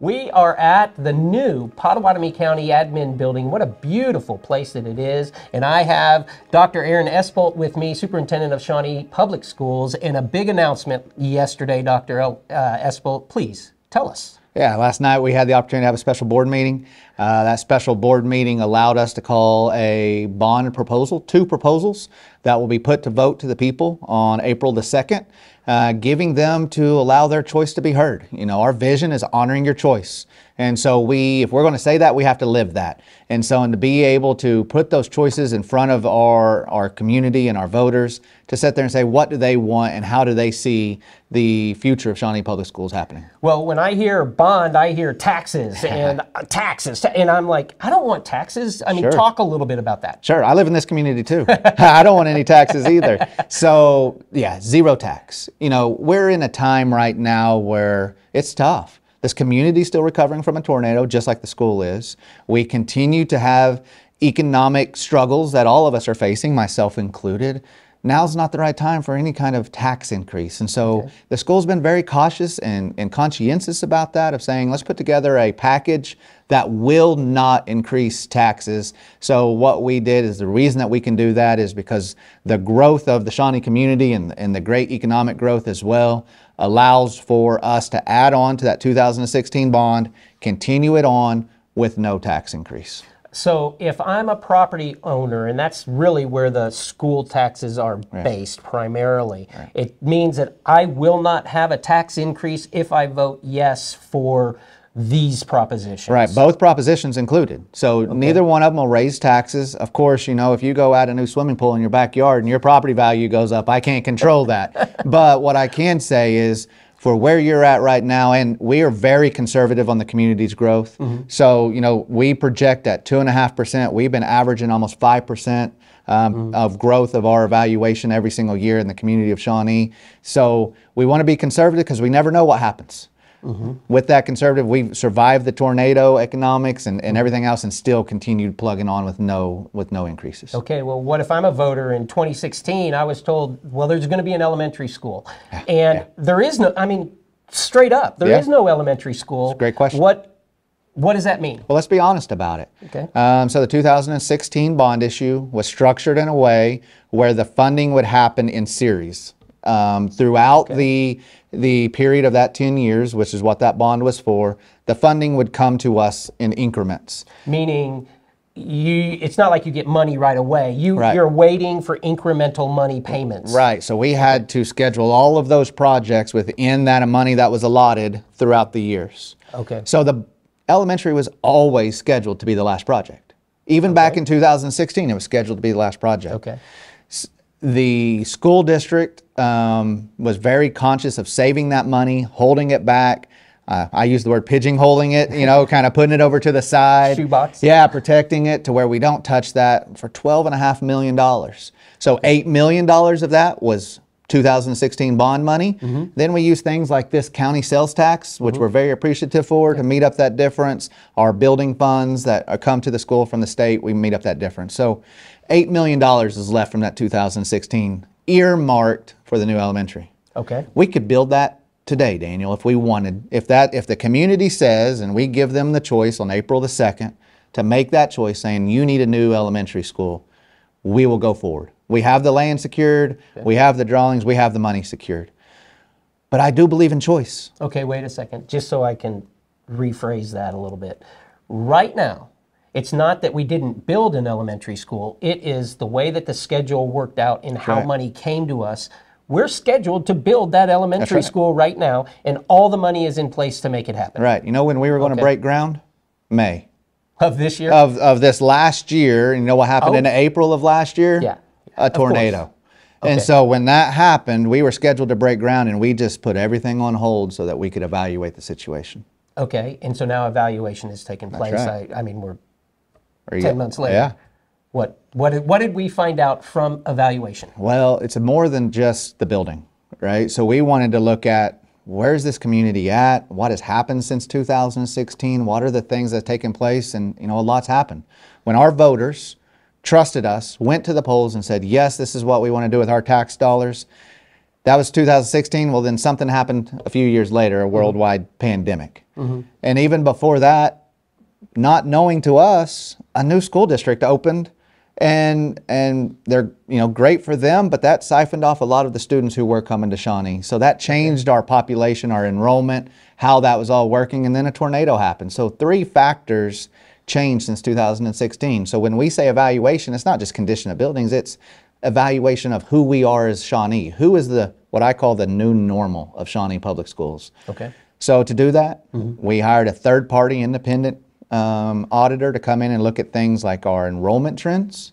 We are at the new Pottawatomie County Admin Building. What a beautiful place that it is. And I have Dr. Aaron Espult with me, Superintendent of Shawnee Public Schools, and a big announcement yesterday, Dr. Espult. Please tell us. Yeah, last night we had the opportunity to have a special board meeting. That special board meeting allowed us to call a bond proposal, 2 proposals that will be put to vote to the people on April the 2nd, giving them to allow their choice to be heard. You know, our vision is honoring your choice. And so if we're going to say that, we have to live that. And so, to be able to put those choices in front of our community and our voters to sit there and say, what do they want and how do they see the future of Shawnee Public Schools happening? Well, when I hear bond, I hear taxes and taxes. And I'm like, I don't want taxes. I mean, Sure. Talk a little bit about that. Sure, I live in this community too. I don't want any taxes either. So yeah, zero tax. You know, we're in a time right now where it's tough. This community is still recovering from a tornado, just like the school is. We continue to have economic struggles that all of us are facing, myself included. Now's not the right time for any kind of tax increase. And so the school's been very cautious and conscientious about that, of saying, let's put together a package that will not increase taxes. So what we did is, the reason that we can do that is because the growth of the Shawnee community and the great economic growth as well allows for us to add on to that 2016 bond, continue it on with no tax increase. So if I'm a property owner, and that's really where the school taxes are based primarily, it means that I will not have a tax increase if I vote yes for these propositions. Right, both propositions included. So neither one of them will raise taxes. Of course, you know, if you go add a new swimming pool in your backyard and your property value goes up, I can't control that. But what I can say is, for where you're at right now, and we are very conservative on the community's growth. So, you know, we project at 2.5%. We've been averaging almost 5% of growth of our evaluation every single year in the community of Shawnee. So we want to be conservative because we never know what happens. With that conservative, we've survived the tornado economics and everything else, and still continued plugging on with no increases. Okay, well, what if I'm a voter in 2016? I was told, well, there's going to be an elementary school. And there is no, I mean, straight up, there is no elementary school. That's a great question. What does that mean? Well, let's be honest about it. Okay. So the 2016 bond issue was structured in a way where the funding would happen in series. Throughout the period of that 10 years, which is what that bond was for, the funding would come to us in increments. Meaning, it's not like you get money right away. You're waiting for incremental money payments. Right. So we had to schedule all of those projects within that money that was allotted throughout the years. Okay. So the elementary was always scheduled to be the last project. Even back in 2016, it was scheduled to be the last project. Okay. The school district was very conscious of saving that money, holding it back. I use the word pigeonholing it, you know, kind of putting it over to the side. Shoebox. Yeah, protecting it to where we don't touch that, for $12.5 million. So $8 million of that was 2016 bond money. Then we use things like this county sales tax, which we're very appreciative for, to meet up that difference. Our building funds that come to the school from the state, we meet up that difference. So $8 million is left from that 2016, earmarked for the new elementary. Okay. We could build that today, Daniel, if we wanted. If the community says, and we give them the choice on April the 2nd to make that choice, saying you need a new elementary school, we will go forward. We have the land secured, we have the drawings, we have the money secured. But I do believe in choice. Okay, wait a second, just so I can rephrase that a little bit. Right now, it's not that we didn't build an elementary school. It is the way that the schedule worked out and how money came to us. We're scheduled to build that elementary school right now, and all the money is in place to make it happen. Right. You know when we were going to break ground? May. Of this year? Of this last year. And you know what happened in April of last year? Yeah. A tornado. And so when that happened, we were scheduled to break ground, and we just put everything on hold so that we could evaluate the situation. Okay. And so now evaluation is taking place. Right. I mean, we're 10 months later. Yeah. What did we find out from evaluation? Well, it's more than just the building, right? So we wanted to look at, where's this community at? What has happened since 2016? What are the things that have taken place? And, you know, a lot's happened. When our voters trusted us, went to the polls and said, yes, this is what we want to do with our tax dollars, that was 2016. Well, then something happened a few years later, a worldwide pandemic. And even before that, not knowing to us, a new school district opened, and they're great for them, but that siphoned off a lot of the students who were coming to Shawnee. So that changed our population, our enrollment, how that was all working, and then a tornado happened. So 3 factors changed since 2016. So when we say evaluation, it's not just condition of buildings, it's evaluation of who we are as Shawnee. Who is what I call the new normal of Shawnee Public Schools. Okay. So to do that, we hired a third-party independent auditor to come in and look at things like our enrollment trends,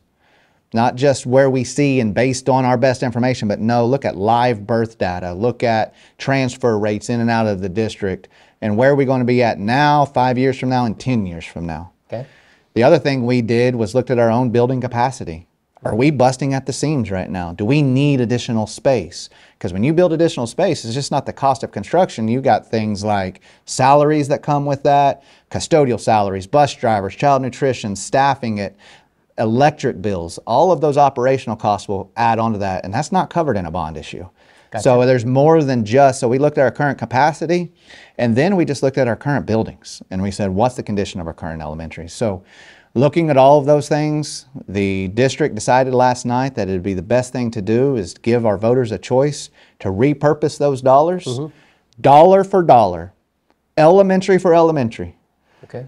not just where we see and based on our best information, but look at live birth data, look at transfer rates in and out of the district, and where are we going to be at now, 5 years from now, and 10 years from now. Okay. The other thing we did was looked at our own building capacity. Are we busting at the seams right now? Do we need additional space? Because when you build additional space, it's just not the cost of construction. You got things like salaries that come with that, custodial salaries, bus drivers, child nutrition, staffing it, electric bills. All of those operational costs will add onto that, and that's not covered in a bond issue. Gotcha. So there's more than so we looked at our current capacity, and then we just looked at our current buildings, and we said, what's the condition of our current elementary? So looking at all of those things, the district decided last night that it'd be the best thing to do is give our voters a choice to repurpose those dollars, dollar for dollar, elementary for elementary. Okay.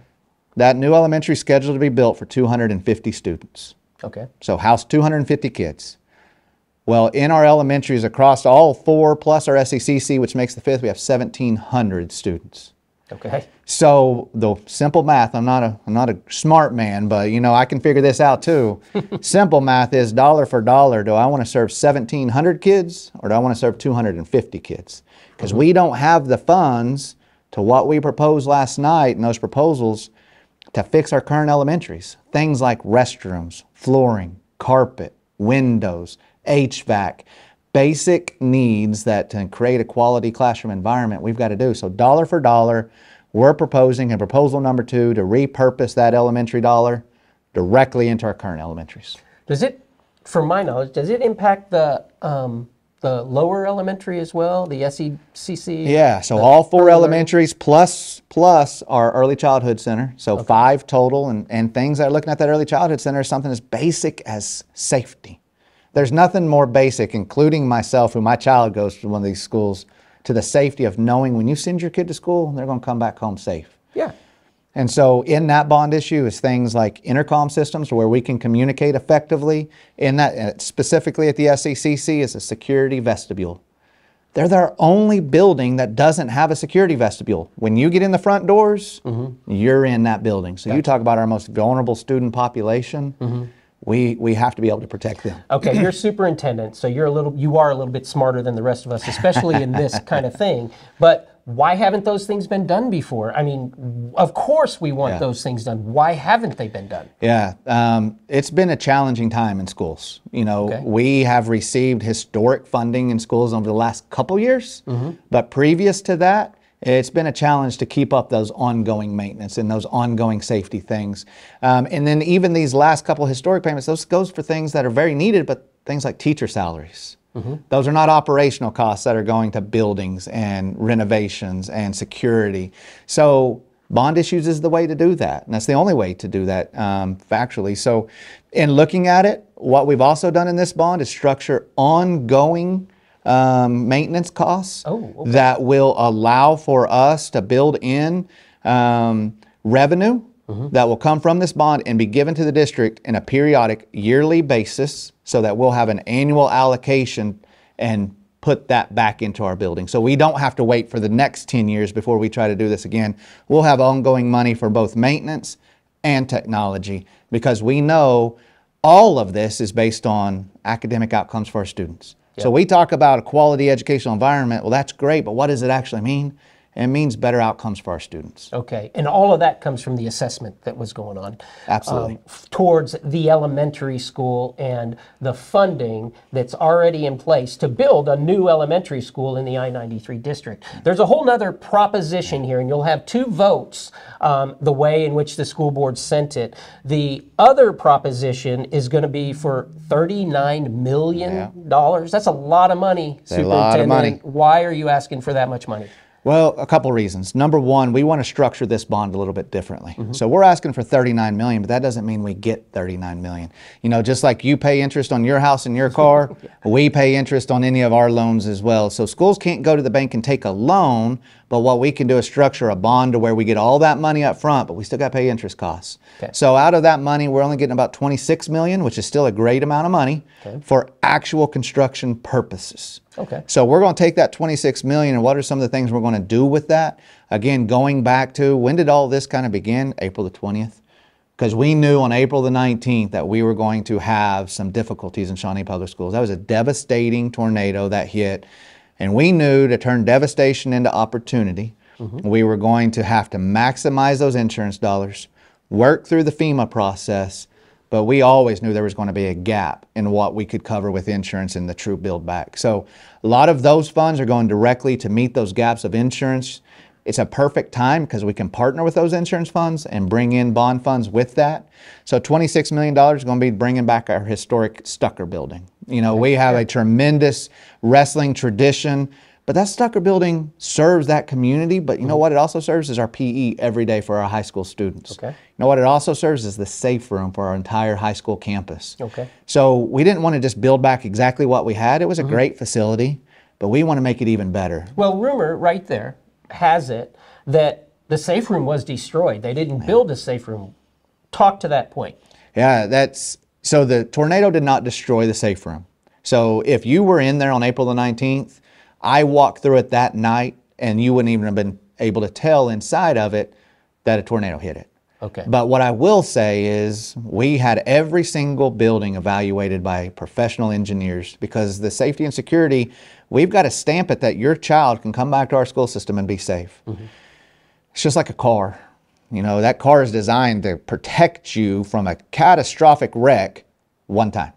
That new elementary is scheduled to be built for 250 students. Okay. So house 250 kids. Well, in our elementaries across all 4 plus our SECC, which makes the 5th, we have 1,700 students. Okay. So the simple math, I'm not a smart man, but I can figure this out too. Simple math is dollar for dollar. Do I want to serve 1,700 kids or do I want to serve 250 kids? Because we don't have the funds to what we proposed last night in those proposals to fix our current elementaries. Things like restrooms, flooring, carpet, windows, HVAC, basic needs that to create a quality classroom environment we've got to do. So dollar for dollar, we're proposing in proposal number 2 to repurpose that elementary dollar directly into our current elementaries. Does it, from my knowledge, does it impact the lower elementary as well, the SECC? Yeah, so all 4 elementaries plus our early childhood center, so 5 total, and things that are looking at that early childhood center is something as basic as safety. There's nothing more basic, including myself, who my child goes to one of these schools, to the safety of knowing when you send your kid to school, they're going to come back home safe. Yeah. And so in that bond issue is things like intercom systems where we can communicate effectively. In that, specifically at the SECC, is a security vestibule. They're their only building that doesn't have a security vestibule. When you get in the front doors, you're in that building. So you talk about our most vulnerable student population. We have to be able to protect them. Okay, you're superintendent, so you are a little bit smarter than the rest of us, especially in this kind of thing. But why haven't those things been done before? I mean, of course we want those things done. Why haven't they been done? Yeah, it's been a challenging time in schools. We have received historic funding in schools over the last couple years, but previous to that, it's been a challenge to keep up those ongoing maintenance and those ongoing safety things. And then even these last couple historic payments, those goes for things that are very needed, but things like teacher salaries. Those are not operational costs that are going to buildings and renovations and security. So bond issues is the way to do that. And that's the only way to do that factually. So in looking at it, what we've also done in this bond is structure ongoing maintenance costs that will allow for us to build in revenue that will come from this bond and be given to the district in a periodic yearly basis so that we'll have an annual allocation and put that back into our building. So we don't have to wait for the next 10 years before we try to do this again. We'll have ongoing money for both maintenance and technology because we know all of this is based on academic outcomes for our students. So we talk about a quality educational environment. Well, that's great, but what does it actually mean? It means better outcomes for our students. Okay, and all of that comes from the assessment that was going on. Absolutely. Towards the elementary school and the funding that's already in place to build a new elementary school in the I-93 district. There's a whole nother proposition here, and you'll have 2 votes the way in which the school board sent it. The other proposition is going to be for $39 million. That's a lot of money, Superintendent. A lot of money. Why are you asking for that much money? Well, a couple reasons. Number one, we want to structure this bond a little bit differently. So we're asking for $39 million, but that doesn't mean we get $39 million. You know, just like you pay interest on your house and your car, we pay interest on any of our loans as well. So schools can't go to the bank and take a loan, but what we can do is structure a bond to where we get all that money up front, but we still got to pay interest costs. Okay. So out of that money, we're only getting about $26 million, which is still a great amount of money for actual construction purposes. Okay. So we're going to take that $26 million, and what are some of the things we're going to do with that? Again, going back to, when did all this kind of begin? April the 20th. Because we knew on April the 19th that we were going to have some difficulties in Shawnee Public Schools. That was a devastating tornado that hit, and we knew to turn devastation into opportunity, we were going to have to maximize those insurance dollars, work through the FEMA process, but we always knew there was going to be a gap in what we could cover with insurance in the true build back. So a lot of those funds are going directly to meet those gaps of insurance. It's a perfect time because we can partner with those insurance funds and bring in bond funds with that. So $26 million is going to be bringing back our historic Stucker building. You know, we have a tremendous wrestling tradition, but that Stucker building serves that community. But you know what it also serves is our PE every day for our high school students. Okay. You know what it also serves is the safe room for our entire high school campus. Okay. So we didn't want to just build back exactly what we had. It was a great facility, but we want to make it even better. Well, rumor right there has it that the safe room was destroyed. They didn't build a safe room. Talk to that point. Yeah, so the tornado did not destroy the safe room. So if you were in there on April the 19th, I walked through it that night and you wouldn't even have been able to tell inside of it that a tornado hit it. Okay. But what I will say is we had every single building evaluated by professional engineers, because the safety and security, we've got to stamp it that your child can come back to our school system and be safe. It's just like a car. You know, that car is designed to protect you from a catastrophic wreck one time.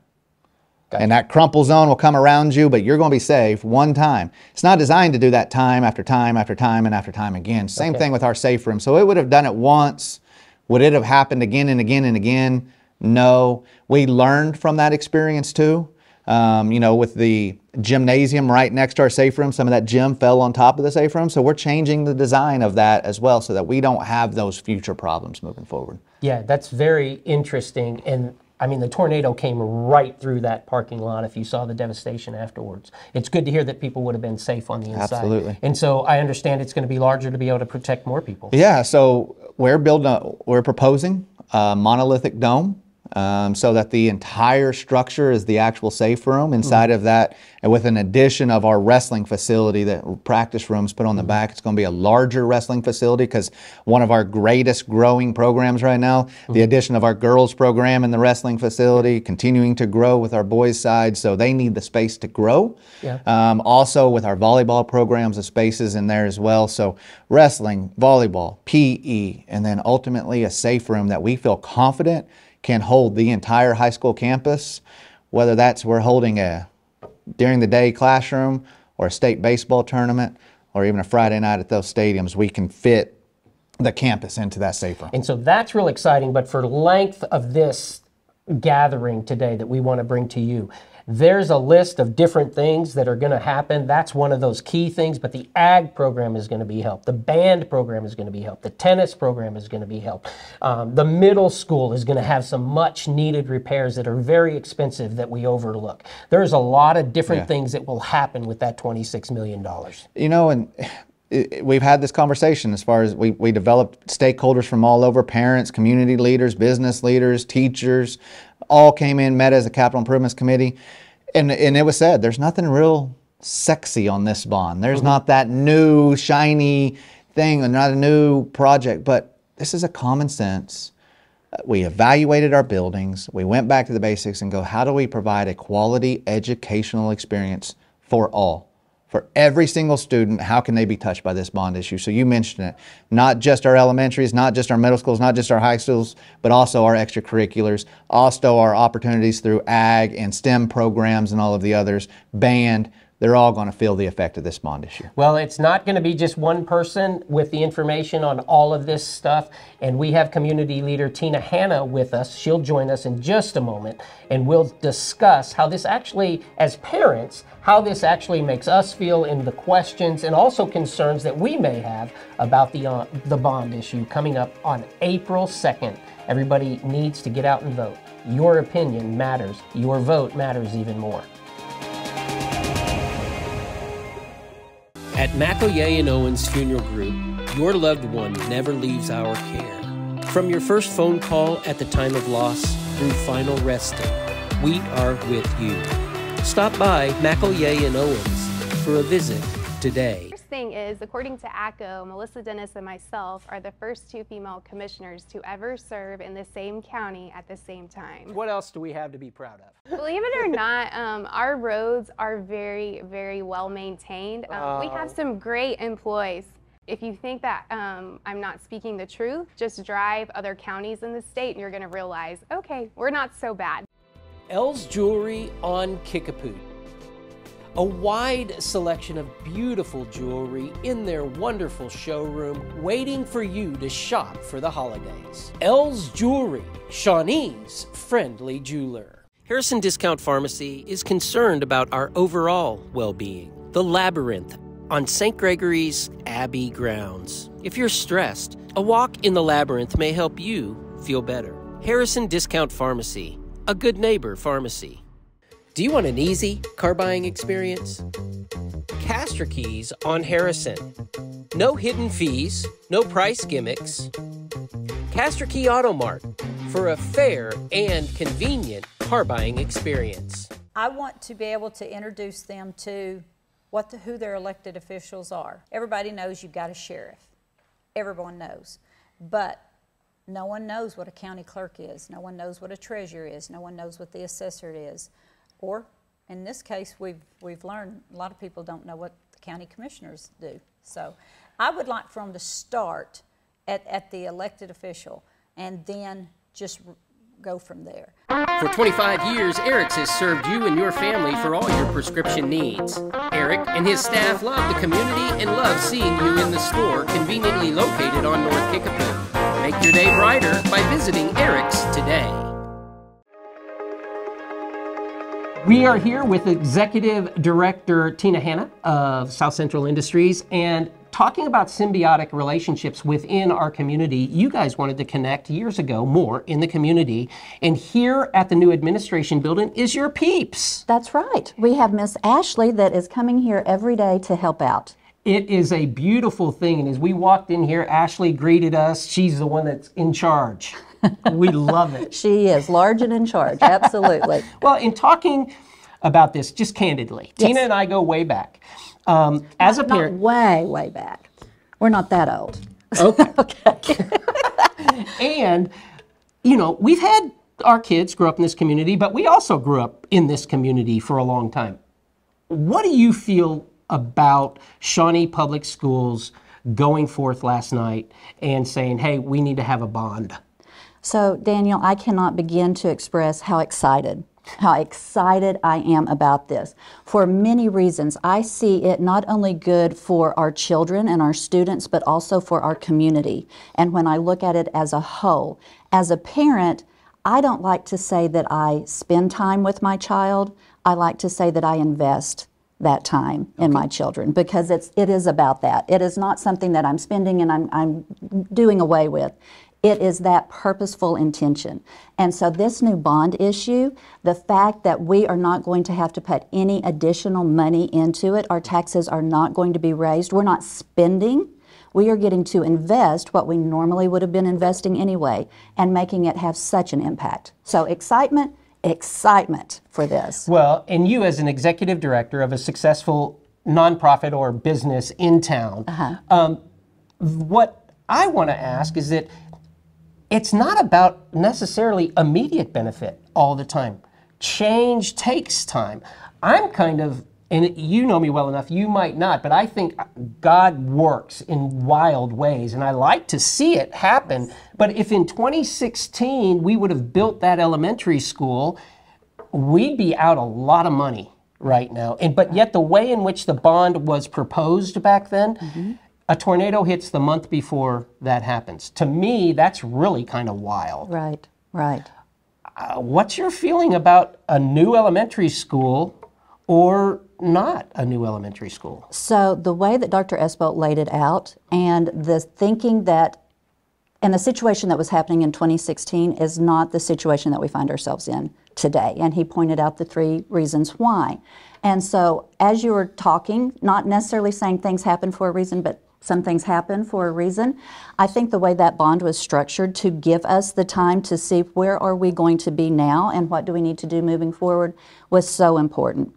Gotcha. And that crumple zone will come around you, but you're going to be safe one time. It's not designed to do that time after time after time and after time again. Same thing with our safe room. So it would have done it once. Would it have happened again and again and again? No. We learned from that experience too. You know, with the gymnasium right next to our safe room, some of that gym fell on top of the safe room. So we're changing the design of that as well so that we don't have those future problems moving forward. Yeah, that's very interesting. And I mean, the tornado came right through that parking lot if you saw the devastation afterwards. It's good to hear that people would have been safe on the inside. Absolutely. And so I understand it's going to be larger to be able to protect more people. Yeah, so we're proposing a monolithic dome. So that the entire structure is the actual safe room inside of that, and with an addition of our wrestling facility, that practice rooms put on the back. It's going to be a larger wrestling facility because one of our greatest growing programs right now, the addition of our girls program in the wrestling facility, continuing to grow with our boys side, so they need the space to grow. Yeah. Also with our volleyball programs, the spaces in there as well. So wrestling, volleyball, PE, and then ultimately a safe room that we feel confident can hold the entire high school campus, whether that's we're holding a during the day classroom or a state baseball tournament or even a Friday night at those stadiums, we can fit the campus into that safe room. And so that's real exciting. But for length of this gathering today that we want to bring to you, there's a list of different things that are going to happen. That's one of those key things, but the ag program is going to be helped. The band program is going to be helped. The tennis program is going to be helped. The middle school is going to have some much needed repairs that are very expensive that we overlook. There's a lot of different things that will happen with that $26 million. You know, and we've had this conversation as far as we developed stakeholders from all over, parents, community leaders, business leaders, teachers, all came in, met as a capital improvements committee, and it was said, there's nothing real sexy on this bond. There's not that new, shiny thing, and not a new project, but this is a common sense. We evaluated our buildings, we went back to the basics and go, how do we provide a quality educational experience for all? For every single student, how can they be touched by this bond issue? So you mentioned it, not just our elementaries, not just our middle schools, not just our high schools, but also our extracurriculars, also our opportunities through ag and STEM programs and all of the others, band, they're all going to feel the effect of this bond issue. Well, it's not going to be just one person with the information on all of this stuff, and we have community leader Tina Hanna with us. She'll join us in just a moment, and we'll discuss how this actually, as parents, how this actually makes us feel in the questions and also concerns that we may have about the bond issue coming up on April 2nd. Everybody needs to get out and vote. Your opinion matters. Your vote matters even more. At McElroy and Owens Funeral Group, your loved one never leaves our care. From your first phone call at the time of loss through final resting, we are with you. Stop by McElroy and Owens for a visit today. First thing is, according to ACO, Melissa Dennis and myself are the first 2 female commissioners to ever serve in the same county at the same time. What else do we have to be proud of? Believe it or not, our roads are very, very well maintained. We have some great employees. If you think that I'm not speaking the truth, just drive other counties in the state and you're going to realize, okay, we're not so bad. Elle's Jewelry on Kickapoo. A wide selection of beautiful jewelry in their wonderful showroom waiting for you to shop for the holidays. Elle's Jewelry, Shawnee's friendly jeweler. Harrison Discount Pharmacy is concerned about our overall well-being. The Labyrinth on St. Gregory's Abbey grounds. If you're stressed, a walk in the Labyrinth may help you feel better. Harrison Discount Pharmacy, a good neighbor pharmacy. Do you want an easy car buying experience? Castor Keys on Harrison. No hidden fees, no price gimmicks. Castor Key Auto Mart for a fair and convenient car buying experience. I want to be able to introduce them to who their elected officials are. Everybody knows you've got a sheriff. Everyone knows. But no one knows what a county clerk is. No one knows what a treasurer is. No one knows what the assessor is. Or, in this case, we've learned a lot of people don't know what the county commissioners do. So I would like for them to start at the elected official and then just go from there. For 25 years, Eric's has served you and your family for all your prescription needs. Eric and his staff love the community and love seeing you in the store conveniently located on North Kickapoo. Make your day brighter by visiting Eric's today. We are here with Executive Director Tina Hanna of South Central Industries and talking about symbiotic relationships within our community. You guys wanted to connect years ago more in the community, and here at the new administration building is your peeps. That's right. We have Miss Ashley that is coming here every day to help out. It is a beautiful thing, and as we walked in here, Ashley greeted us. She's the one that's in charge. We love it. She is large and in charge, absolutely. Well, in talking about this, just candidly, yes. Tina and I go way back. As a parent, way back. We're not that old. Okay. Okay. And, you know, we've had our kids grow up in this community, but we also grew up in this community for a long time. What do you feel about Shawnee Public Schools going forth last night and saying, hey, we need to have a bond? So, Daniel, I cannot begin to express how excited I am about this. For many reasons, I see it not only good for our children and our students, but also for our community. And when I look at it as a whole, as a parent, I don't like to say that I spend time with my child. I like to say that I invest that time in my children, because it is about that. It is not something that I'm spending and I'm doing away with. It is that purposeful intention. And so this new bond issue, the fact that we are not going to have to put any additional money into it, our taxes are not going to be raised, we're not spending, we are getting to invest what we normally would have been investing anyway and making it have such an impact. So excitement for this. Well, and you as an executive director of a successful nonprofit or business in town, what I want to ask is that it's not about necessarily immediate benefit all the time. Change takes time. I'm kind of, and you know me well enough, you might not, but I think God works in wild ways, and I like to see it happen. But if in 2016 we would have built that elementary school, we'd be out a lot of money right now. But yet the way in which the bond was proposed back then, a tornado hits the month before that happens. To me, that's really kind of wild. Right, right. What's your feeling about a new elementary school or not a new elementary school? So the way that Dr. Esbolt laid it out, and the thinking that and the situation that was happening in 2016 is not the situation that we find ourselves in today. And he pointed out the 3 reasons why. And so as you were talking, not necessarily saying things happen for a reason, but some things happen for a reason. I think the way that bond was structured to give us the time to see where are we going to be now and what do we need to do moving forward was so important.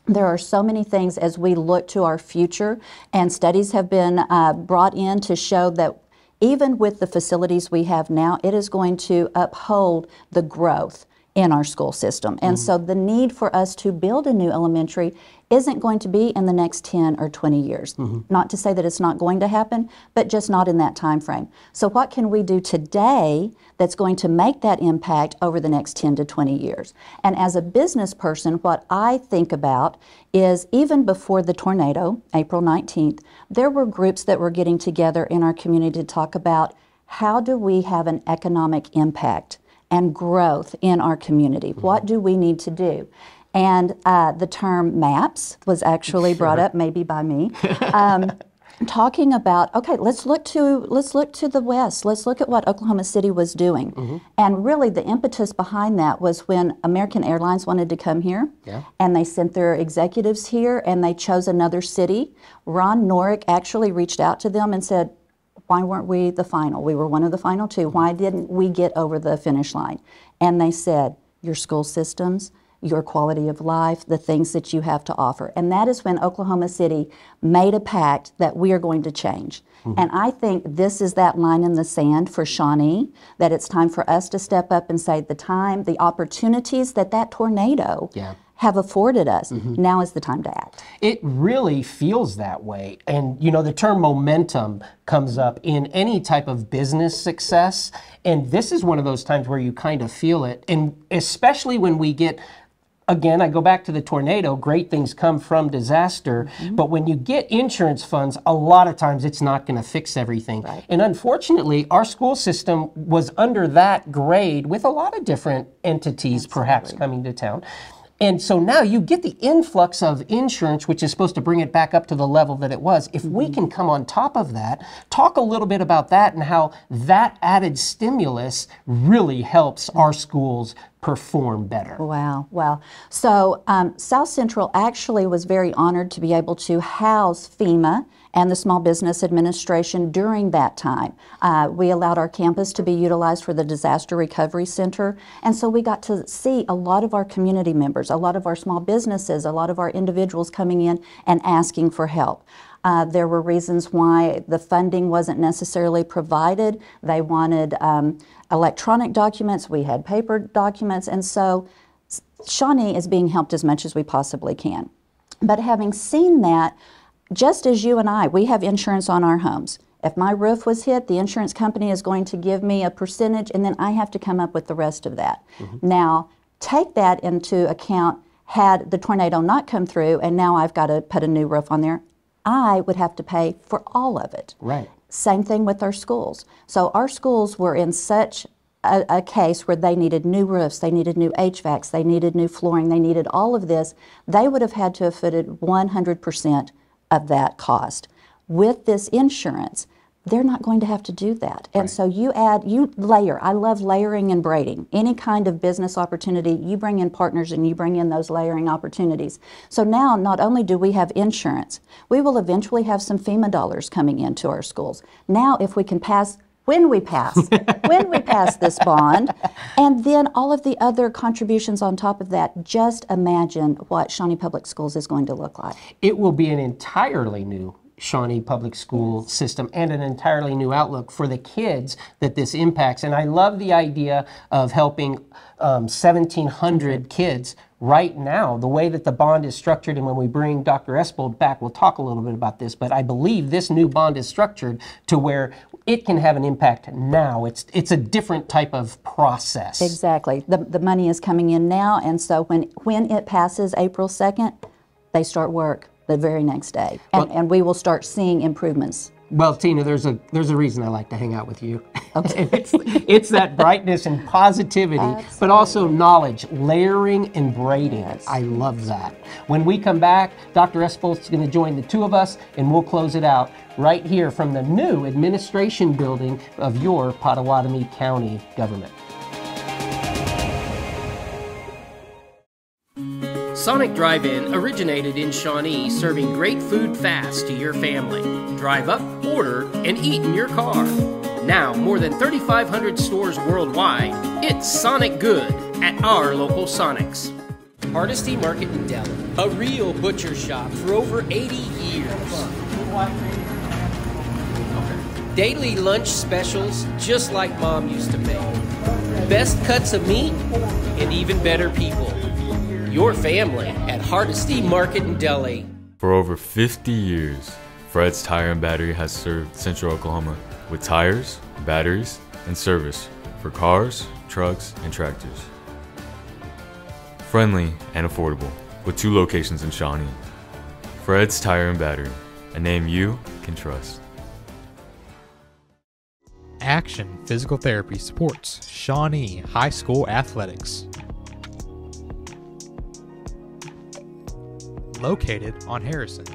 There are so many things as we look to our future, and studies have been brought in to show that even with the facilities we have now, it is going to uphold the growth in our school system. And so the need for us to build a new elementary isn't going to be in the next 10 or 20 years. Not to say that it's not going to happen, but just not in that time frame. So what can we do today that's going to make that impact over the next 10 to 20 years? And as a business person, what I think about is even before the tornado, April 19th, there were groups that were getting together in our community to talk about how do we have an economic impact and growth in our community. What do we need to do? And the term MAPS was actually brought up, maybe by me, talking about, okay, let's look to the west. Let's look at what Oklahoma City was doing. And really the impetus behind that was when American Airlines wanted to come here, and they sent their executives here, and they chose another city. Ron Norick actually reached out to them and said, why weren't we the final? We were one of the final 2. Why didn't we get over the finish line? And they said, your school systems, your quality of life, the things that you have to offer. And that is when Oklahoma City made a pact that we are going to change. And I think this is that line in the sand for Shawnee, that it's time for us to step up and say the opportunities that tornado have afforded us, now is the time to act. It really feels that way. And you know, the term momentum comes up in any type of business success. And this is one of those times where you kind of feel it. And especially when we get, again, I go back to the tornado, great things come from disaster. But when you get insurance funds, a lot of times it's not going to fix everything. And unfortunately, our school system was under that grade with a lot of different entities perhaps coming to town. And so now you get the influx of insurance, which is supposed to bring it back up to the level that it was. If we can come on top of that, talk a little bit about that and how that added stimulus really helps our schools perform better. Wow, wow. So South Central actually was very honored to be able to house FEMA and the Small Business Administration during that time. We allowed our campus to be utilized for the Disaster Recovery Center, and so we got to see a lot of our community members, a lot of our small businesses, a lot of our individuals coming in and asking for help. There were reasons why the funding wasn't necessarily provided. They wanted electronic documents, we had paper documents, and so Shawnee is being helped as much as we possibly can. But having seen that, just as you and I, we have insurance on our homes. If my roof was hit, the insurance company is going to give me a percentage, and then I have to come up with the rest of that. Now, take that into account. Had the tornado not come through, and now I've got to put a new roof on there, I would have to pay for all of it. Right. Same thing with our schools. So our schools were in such a case where they needed new roofs, they needed new HVACs, they needed new flooring, they needed all of this. They would have had to have footed 100% of that cost. With this insurance, they're not going to have to do that. And so you layer. I love layering and braiding. Any kind of business opportunity, you bring in partners and you bring in those layering opportunities. So now not only do we have insurance, we will eventually have some FEMA dollars coming into our schools. Now if we can pass, when we pass this bond, and then all of the other contributions on top of that, just imagine what Shawnee Public Schools is going to look like. It will be an entirely new Shawnee Public School system and an entirely new outlook for the kids that this impacts. And I love the idea of helping 1,700 kids right now, the way that the bond is structured, and when we bring Dr. Espold back, we'll talk a little bit about this, but I believe this new bond is structured to where it can have an impact now. It's a different type of process. Exactly. The money is coming in now, and so when it passes April 2nd, they start work the very next day, and we will start seeing improvements. Well, Tina, there's a reason I like to hang out with you. Okay. it's that brightness and positivity, but also knowledge, layering and braiding. Yes. I love that. When we come back, Dr. Espold's going to join the two of us, and we'll close it out right here from the new administration building of your Pottawatomie County government. Sonic Drive-In originated in Shawnee, serving great food fast to your family. Drive up, order, and eat in your car. Now, more than 3,500 stores worldwide, it's Sonic Good at our local Sonics. Hardesty Market in Delhi, a real butcher shop for over 80 years. Daily lunch specials just like Mom used to make. Best cuts of meat and even better people. Your family at Hardesty Market in Delhi. For over 50 years, Fred's Tire and Battery has served Central Oklahoma with tires, batteries, and service for cars, trucks, and tractors. Friendly and affordable, with 2 locations in Shawnee. Fred's Tire and Battery, a name you can trust. Action Physical Therapy supports Shawnee High School athletics. Located on Harrison.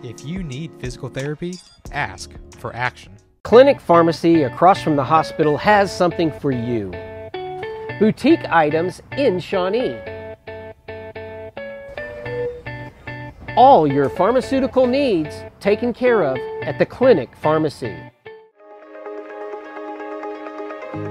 If you need physical therapy, ask for Action. Clinic Pharmacy across from the hospital has something for you. Boutique items in Shawnee. All your pharmaceutical needs taken care of at the Clinic Pharmacy.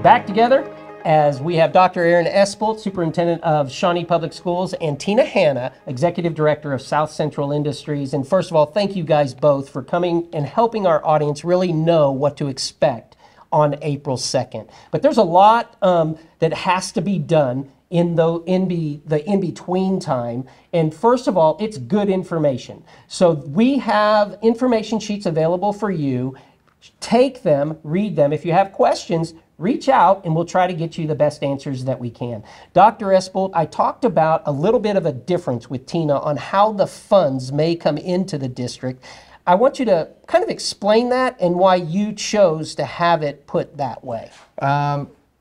Back together as we have Dr. Aaron Espold, Superintendent of Shawnee Public Schools, and Tina Hanna, Executive Director of South Central Industries. And first of all, thank you guys both for coming and helping our audience really know what to expect on April 2nd. But there's a lot that has to be done in the in-between time. And first of all, it's good information. So we have information sheets available for you. Take them, read them. If you have questions, reach out and we'll try to get you the best answers that we can. Dr. Espold, I talked about a little bit of a difference with Tina on how the funds may come into the district. I want you to kind of explain that and why you chose to have it put that way.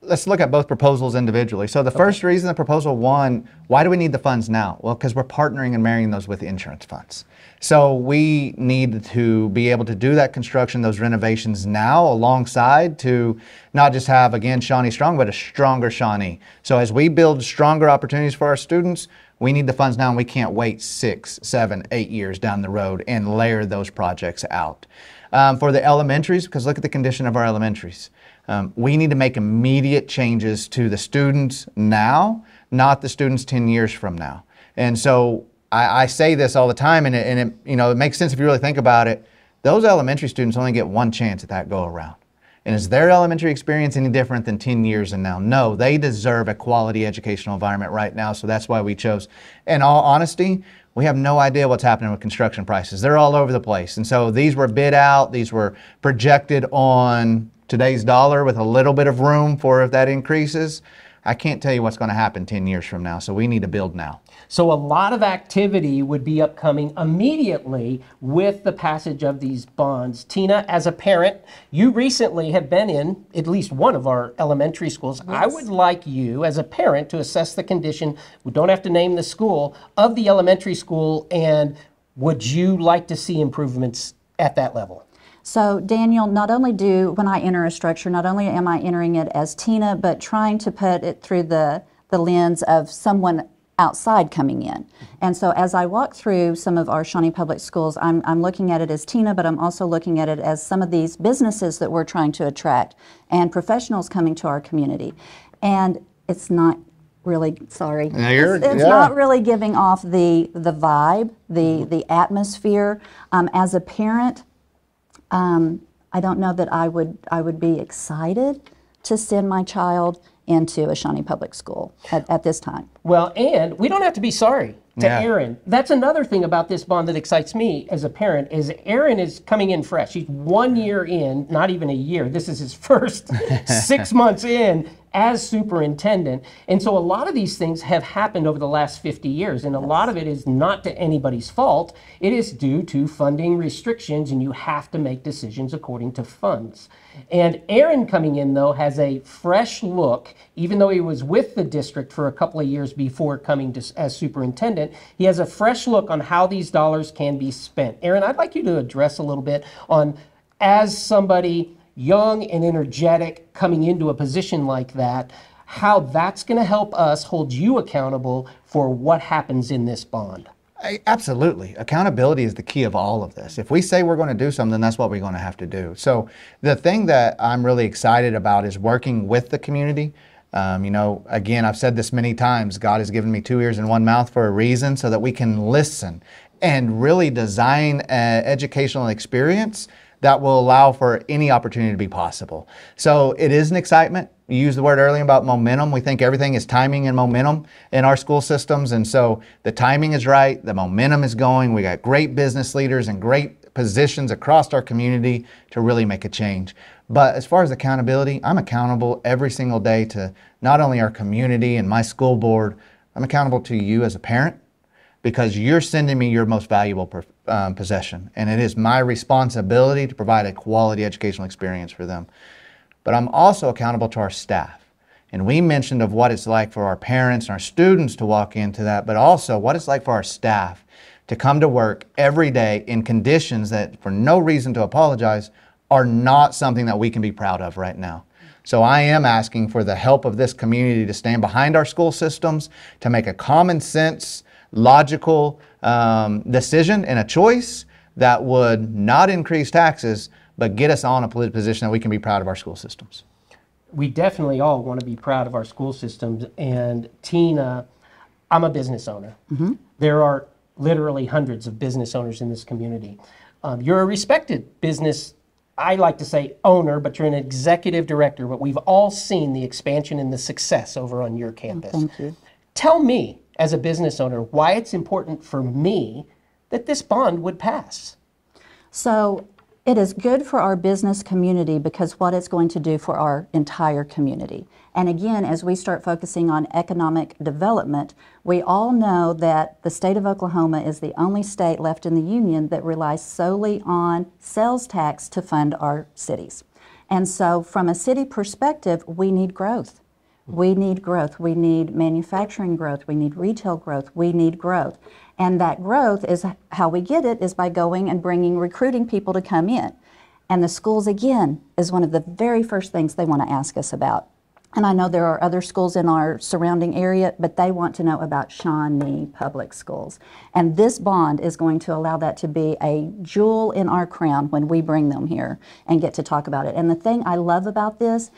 Let's look at both proposals individually. So the first reason that proposal 1, why do we need the funds now? Well, because we're partnering and marrying those with the insurance funds. So we need to be able to do that construction, those renovations now alongside to not just have, again, Shawnee Strong, but a stronger Shawnee. So as we build stronger opportunities for our students, we need the funds now, and we can't wait 6, 7, 8 years down the road and layer those projects out. For the elementaries, because look at the condition of our elementaries. We need to make immediate changes to the students now, not the students 10 years from now. And so I say this all the time, and it makes sense if you really think about it. Those elementary students only get one chance at that go around. And is their elementary experience any different than 10 years and now? No, they deserve a quality educational environment right now, so that's why we chose. In all honesty, we have no idea what's happening with construction prices. They're all over the place. And so these were bid out, these were projected on today's dollar with a little bit of room for if that increases. I can't tell you what's going to happen 10 years from now, so we need to build now. So a lot of activity would be upcoming immediately with the passage of these bonds. Tina, as a parent, you recently have been in at least one of our elementary schools. Yes. I would like you, as a parent, to assess the condition, we don't have to name the school, of the elementary school, and would you like to see improvements at that level? So Daniel, not only when I enter a structure, not only am I entering it as Tina, but trying to put it through the lens of someone outside coming in. And so as I walk through some of our Shawnee Public Schools, I'm looking at it as Tina, but I'm also looking at it as some of these businesses that we're trying to attract and professionals coming to our community. And it's not really, sorry, it's not really giving off the vibe, the atmosphere. As a parent, I don't know that I would be excited to send my child into a Shawnee Public School at this time. Well, and we don't have to be sorry to Yeah. Erin. That's another thing about this bond that excites me as a parent is Erin is coming in fresh. He's 1 year in, not even a year. This is his first 6 months in as superintendent. And so a lot of these things have happened over the last 50 years. And a lot of it is not to anybody's fault. It is due to funding restrictions, and you have to make decisions according to funds. And Erin coming in, though, has a fresh look. Even though he was with the district for a couple of years before coming to, as superintendent, he has a fresh look on how these dollars can be spent. Erin, I'd like you to address a little bit on, as somebody young and energetic coming into a position like that, how that's going to help us hold you accountable for what happens in this bond. Absolutely. Accountability is the key of all of this. If we say we're going to do something, that's what we're going to have to do. So the thing that I'm really excited about is working with the community. Again, I've said this many times, God has given me 2 ears and 1 mouth for a reason, so that we can listen and really design an educational experience that will allow for any opportunity to be possible. So it is an excitement. You used the word earlier about momentum. We think everything is timing and momentum in our school systems. And so the timing is right, the momentum is going. We got great business leaders and great positions across our community to really make a change. But as far as accountability, I'm accountable every single day to not only our community and my school board, I'm accountable to you as a parent, because you're sending me your most valuable possession. And it is my responsibility to provide a quality educational experience for them. But I'm also accountable to our staff. And we mentioned of what it's like for our parents and our students to walk into that, but also what it's like for our staff to come to work every day in conditions that, for no reason to apologize, are not something that we can be proud of right now. So I am asking for the help of this community to stand behind our school systems, to make a common sense, logical decision and a choice that would not increase taxes, but get us on a position that we can be proud of our school systems. We definitely all want to be proud of our school systems. And Tina, I'm a business owner. Mm-hmm. There are literally hundreds of business owners in this community. You're a respected business, I like to say owner, but you're an executive director. But we've all seen the expansion and the success over on your campus. Thank you. Tell me, as a business owner, why it's important for me that this bond would pass. So it is good for our business community because what it's going to do for our entire community. And again, as we start focusing on economic development, we all know that the state of Oklahoma is the only state left in the union that relies solely on sales tax to fund our cities. And so from a city perspective, we need growth. We need growth. We need manufacturing growth. We need retail growth. We need growth. And that growth is how we get it is by going and recruiting people to come in. And the schools, again, is one of the very first things they want to ask us about. And I know there are other schools in our surrounding area, but they want to know about Shawnee Public Schools. And this bond is going to allow that to be a jewel in our crown when we bring them here and get to talk about it. And the thing I love about this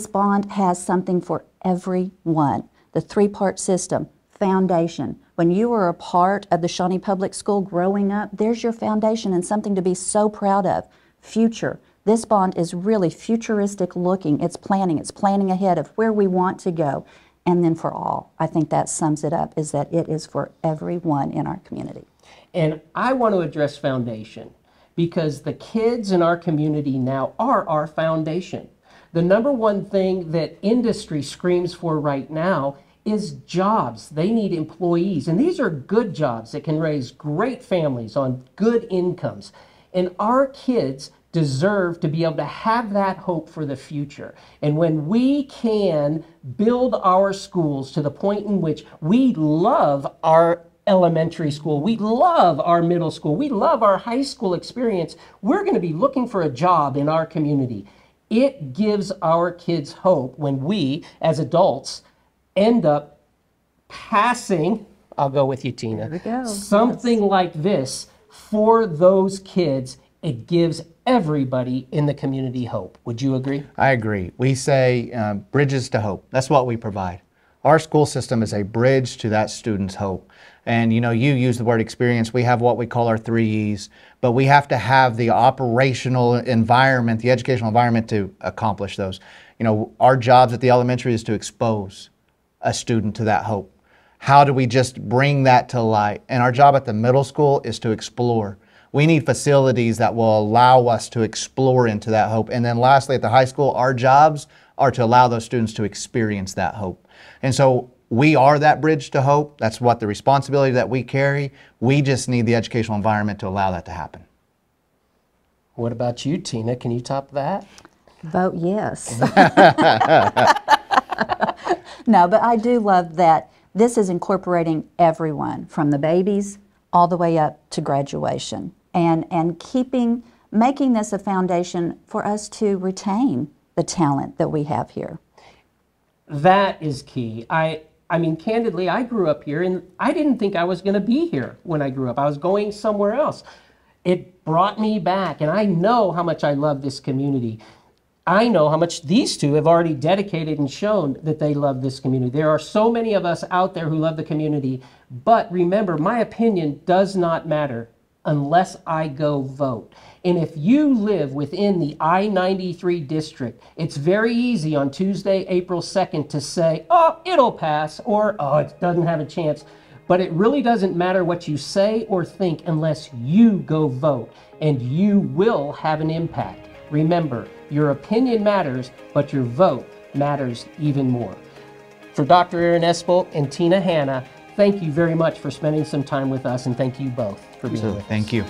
bond has something for everyone. The 3-part system, foundation. When you were a part of the Shawnee Public School growing up, there's your foundation and something to be so proud of. Future. This bond is really futuristic looking. It's planning ahead of where we want to go. And then for all, I think that sums it up, is that it is for everyone in our community. And I want to address foundation because the kids in our community now are our foundation. The number one thing that industry screams for right now is jobs. They need employees. And these are good jobs that can raise great families on good incomes. And our kids deserve to be able to have that hope for the future. And when we can build our schools to the point in which we love our elementary school, we love our middle school, we love our high school experience, we're going to be looking for a job in our community. It gives our kids hope when we, as adults, end up passing, I'll go with you, Tina, There we go. something like this for those kids. It gives everybody in the community hope. Would you agree? I agree. We say bridges to hope. That's what we provide. Our school system is a bridge to that student's hope. And you know, you use the word experience. We have what we call our 3 E's, but we have to have the operational environment, the educational environment to accomplish those. You know, our jobs at the elementary is to expose a student to that hope. How do we just bring that to light? And our job at the middle school is to explore. We need facilities that will allow us to explore into that hope. And then lastly, at the high school, our jobs are to allow those students to experience that hope. And so we are that bridge to hope. That's what the responsibility that we carry. We just need the educational environment to allow that to happen. What about you, Tina? Can you top that? Vote yes. No, but I do love that this is incorporating everyone from the babies all the way up to graduation, and making this a foundation for us to retain the talent that we have here. That is key. I mean, candidly, I grew up here, and I didn't think I was going to be here when I grew up. I was going somewhere else. It brought me back, and I know how much I love this community. I know how much these two have already dedicated and shown that they love this community. There are so many of us out there who love the community, but remember, my opinion does not matter unless I go vote. And if you live within the I-93 district, it's very easy on Tuesday, April 2nd to say, oh, it'll pass, or oh, it doesn't have a chance. But it really doesn't matter what you say or think unless you go vote, and you will have an impact. Remember, your opinion matters, but your vote matters even more. For Dr. Aaron Espel and Tina Hanna, thank you very much for spending some time with us, and thank you both for being with us. Thank you.